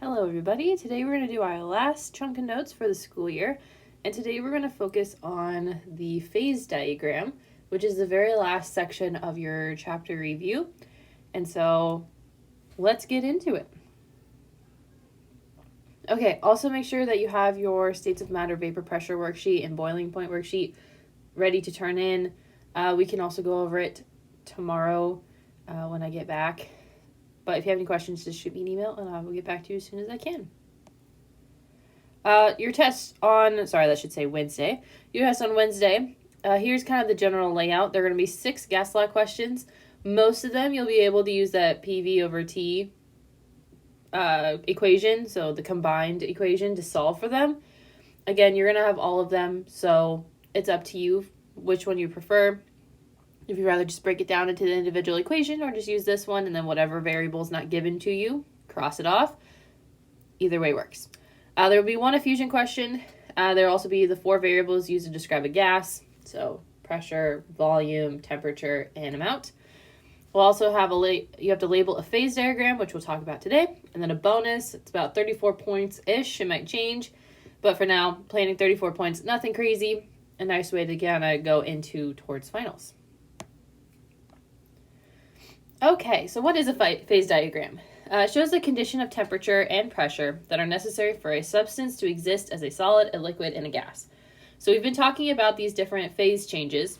Hello everybody, today we're going to do our last chunk of notes for the school year, and today we're going to focus on the phase diagram, which is the very last section of your chapter review, and so let's get into it. Okay, also make sure that you have your states of matter vapor pressure worksheet and boiling point worksheet ready to turn in. We can also go over it tomorrow when I get back. But if you have any questions, just shoot me an email and I will get back to you as soon as I can. Your test on, Wednesday. Your test on Wednesday. Here's kind of the general layout. There are going to be 6 gas law questions. Most of them you'll be able to use that PV over T equation, so the combined equation, to solve for them. Again, you're going to have all of them, so it's up to you which one you prefer. If you'd rather just break it down into the individual equation or just use this one and then whatever variable is not given to you, cross it off. Either way works. There will be one effusion question. There will also be the 4 variables used to describe a gas. So pressure, volume, temperature, and amount. We'll also have you have to label a phase diagram, which we'll talk about today. And then a bonus. It's about 34 points-ish. It might change. But for now, planning 34 points, nothing crazy. A nice way to kind of go into towards finals. Okay, so what is a phase diagram? It shows the condition of temperature and pressure that are necessary for a substance to exist as a solid, a liquid, and a gas. So we've been talking about these different phase changes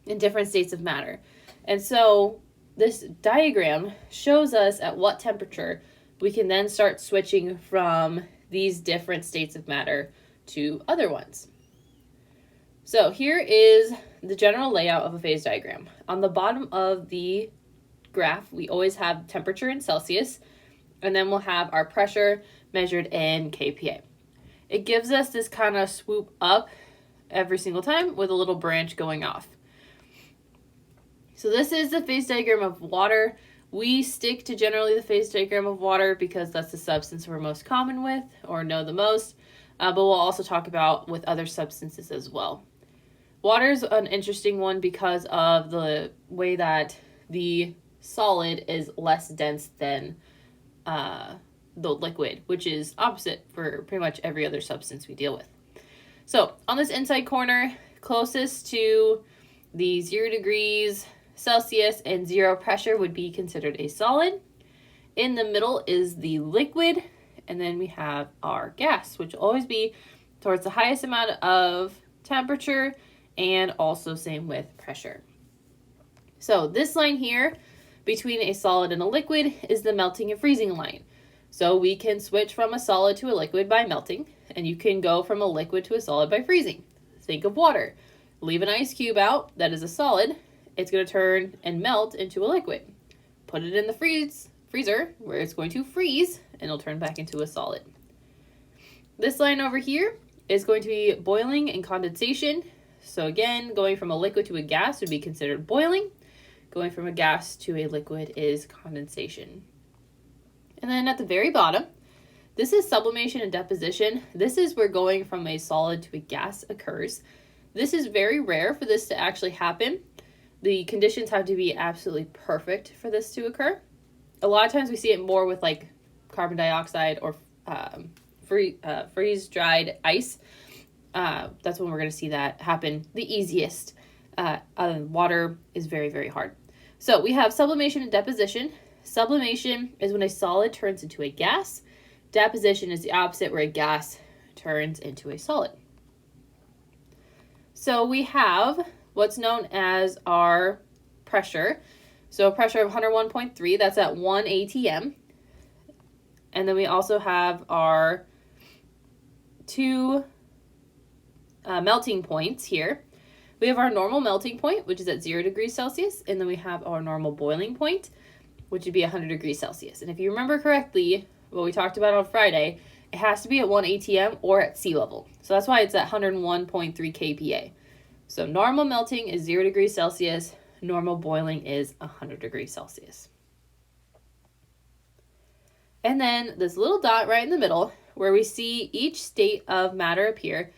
in different states of matter. And so this diagram shows us at what temperature we can then start switching from these different states of matter to other ones. So here is the general layout of a phase diagram. On the bottom of the graph, we always have temperature in Celsius, and then we'll have our pressure measured in kPa. It gives us this kind of swoop up every single time with a little branch going off. So this is the phase diagram of water. We stick to generally the phase diagram of water because that's the substance we're most common with or know the most, but we'll also talk about with other substances as well. Water is an interesting one because of the way that the solid is less dense than the liquid, which is opposite for pretty much every other substance we deal with. So on this inside corner, closest to the 0 degrees Celsius and 0 pressure would be considered a solid. In the middle is the liquid, and then we have our gas, which will always be towards the highest amount of temperature, and also same with pressure. So this line here between a solid and a liquid is the melting and freezing line. So we can switch from a solid to a liquid by melting, and you can go from a liquid to a solid by freezing. Think of water. Leave an ice cube out that is a solid, it's going to turn and melt into a liquid. Put it in the freezer where it's going to freeze, and it'll turn back into a solid. This line over here is going to be boiling and condensation. So again, going from a liquid to a gas would be considered boiling. Going from a gas to a liquid is condensation. And then at the very bottom, this is sublimation and deposition. This is where going from a solid to a gas occurs. This is very rare for this to actually happen. The conditions have to be absolutely perfect for this to occur. A lot of times we see it more with like carbon dioxide or freeze-dried ice. That's when we're going to see that happen the easiest. Water is very, very hard. So we have sublimation and deposition. Sublimation is when a solid turns into a gas. Deposition is the opposite, where a gas turns into a solid. So we have what's known as our pressure. So a pressure of 101.3, that's at 1 atm. And then we also have our 2 melting points here. We have our normal melting point, which is at 0 degrees Celsius, and then we have our normal boiling point, which would be 100 degrees Celsius. And if you remember correctly, what we talked about on Friday, it has to be at 1 atm or at sea level. So that's why it's at 101.3 kPa. So normal melting is 0 degrees Celsius, normal boiling is 100 degrees Celsius. And then this little dot right in the middle, where we see each state of matter appear,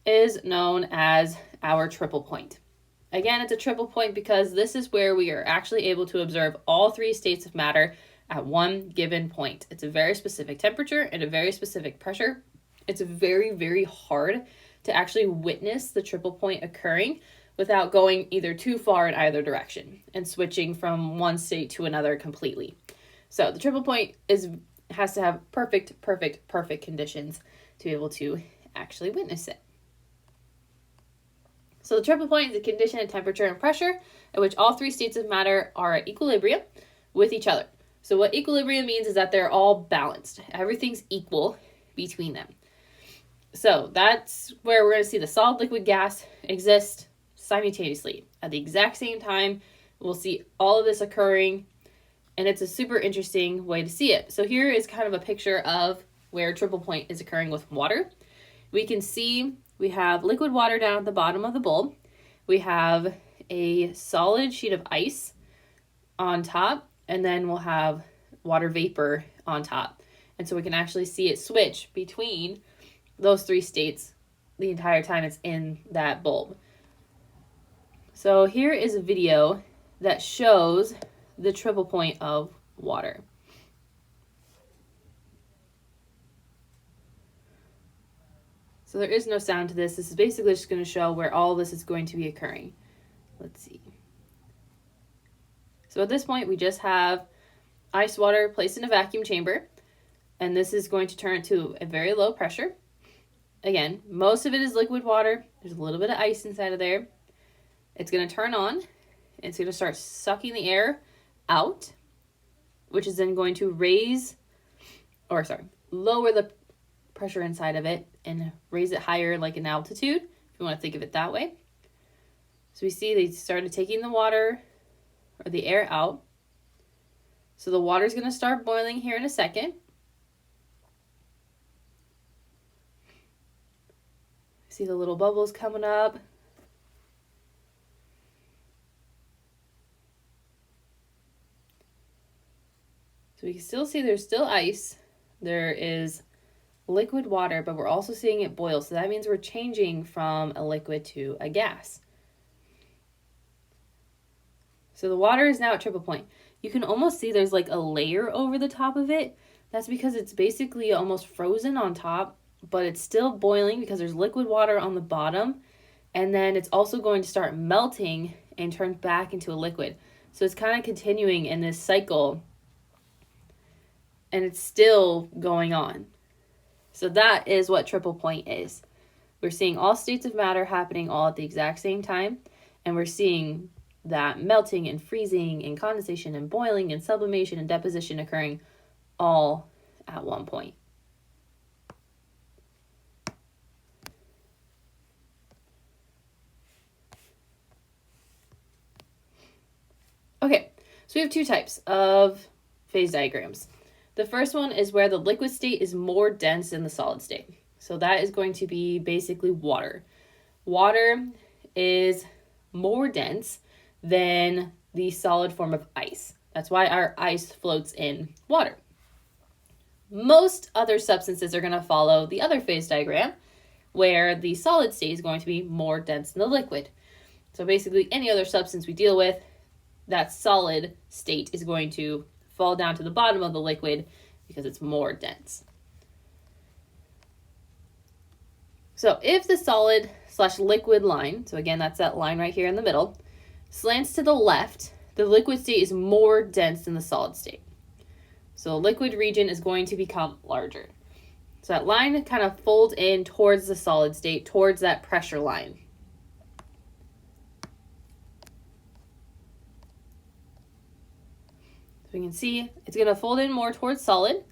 is known as our triple point. Again, it's a triple point because this is where we are actually able to observe all 3 states of matter at one given point. It's a very specific temperature and a very specific pressure. It's very, very hard to actually witness the triple point occurring without going either too far in either direction and switching from one state to another completely. So the triple point has to have perfect conditions to be able to actually witness it. So the triple point is a condition of temperature and pressure at which all three states of matter are at equilibrium with each other. So what equilibrium means is that they're all balanced. Everything's equal between them. So that's where we're going to see the solid, liquid, gas exist simultaneously at the exact same time. We'll see all of this occurring, and it's a super interesting way to see it. So here is kind of a picture of where triple point is occurring with water. We can see we have liquid water down at the bottom of the bowl. We have a solid sheet of ice on top, and then we'll have water vapor on top. And so we can actually see it switch between those three states the entire time it's in that bulb. So here is a video that shows the triple point of water. So there is no sound to this. This is basically just going to show where all this is going to be occurring. Let's see. So at this point, we just have ice water placed in a vacuum chamber, and this is going to turn to a very low pressure. Again, most of it is liquid water. There's a little bit of ice inside of there. It's going to turn on, and it's going to start sucking the air out, which is then going to lower the pressure inside of it and raise it higher like an altitude, if you want to think of it that way. So we see they started taking the water or the air out. So the water is going to start boiling here in a second. See the little bubbles coming up. So we can still see there's still ice. There is liquid water, but we're also seeing it boil. So that means we're changing from a liquid to a gas. So the water is now at triple point. You can almost see there's like a layer over the top of it. That's because it's basically almost frozen on top, but it's still boiling because there's liquid water on the bottom. And then it's also going to start melting and turn back into a liquid. So it's kind of continuing in this cycle, and it's still going on. So that is what triple point is. We're seeing all states of matter happening all at the exact same time, and we're seeing that melting and freezing and condensation and boiling and sublimation and deposition occurring all at one point. Okay, so we have two types of phase diagrams. The first one is where the liquid state is more dense than the solid state. So that is going to be basically water. Water is more dense than the solid form of ice. That's why our ice floats in water. Most other substances are going to follow the other phase diagram, where the solid state is going to be more dense than the liquid. So basically any other substance we deal with, that solid state is going to fall down to the bottom of the liquid because it's more dense. So if the solid/liquid line, so again, that's that line right here in the middle, slants to the left, the liquid state is more dense than the solid state. So the liquid region is going to become larger. So that line kind of folds in towards the solid state, towards that pressure line. So we can see it's going to fold in more towards solid,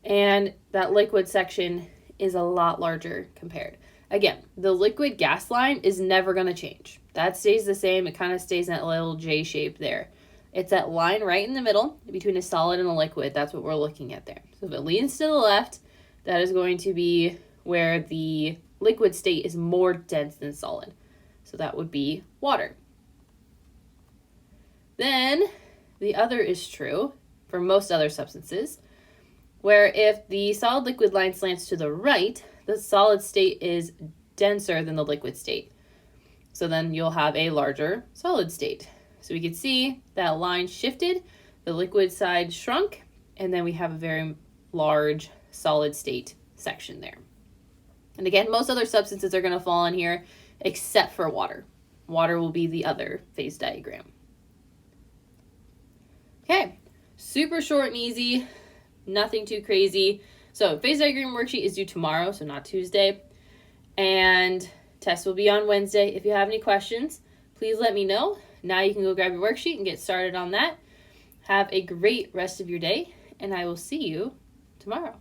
and that liquid section is a lot larger compared. Again, the liquid gas line is never going to change. That stays the same. It kind of stays in that little J shape there. It's that line right in the middle between a solid and a liquid. That's what we're looking at there. So if it leans to the left, that is going to be where the liquid state is more dense than solid. So that would be water. Then the other is true for most other substances, where if the solid liquid line slants to the right, the solid state is denser than the liquid state. So then you'll have a larger solid state. So we can see that line shifted, the liquid side shrunk, and then we have a very large solid state section there. And again, most other substances are going to fall in here except for water. Water will be the other phase diagram. Okay, super short and easy, nothing too crazy. So phase diagram worksheet is due tomorrow, so not Tuesday. And test will be on Wednesday. If you have any questions, please let me know. Now you can go grab your worksheet and get started on that. Have a great rest of your day, and I will see you tomorrow.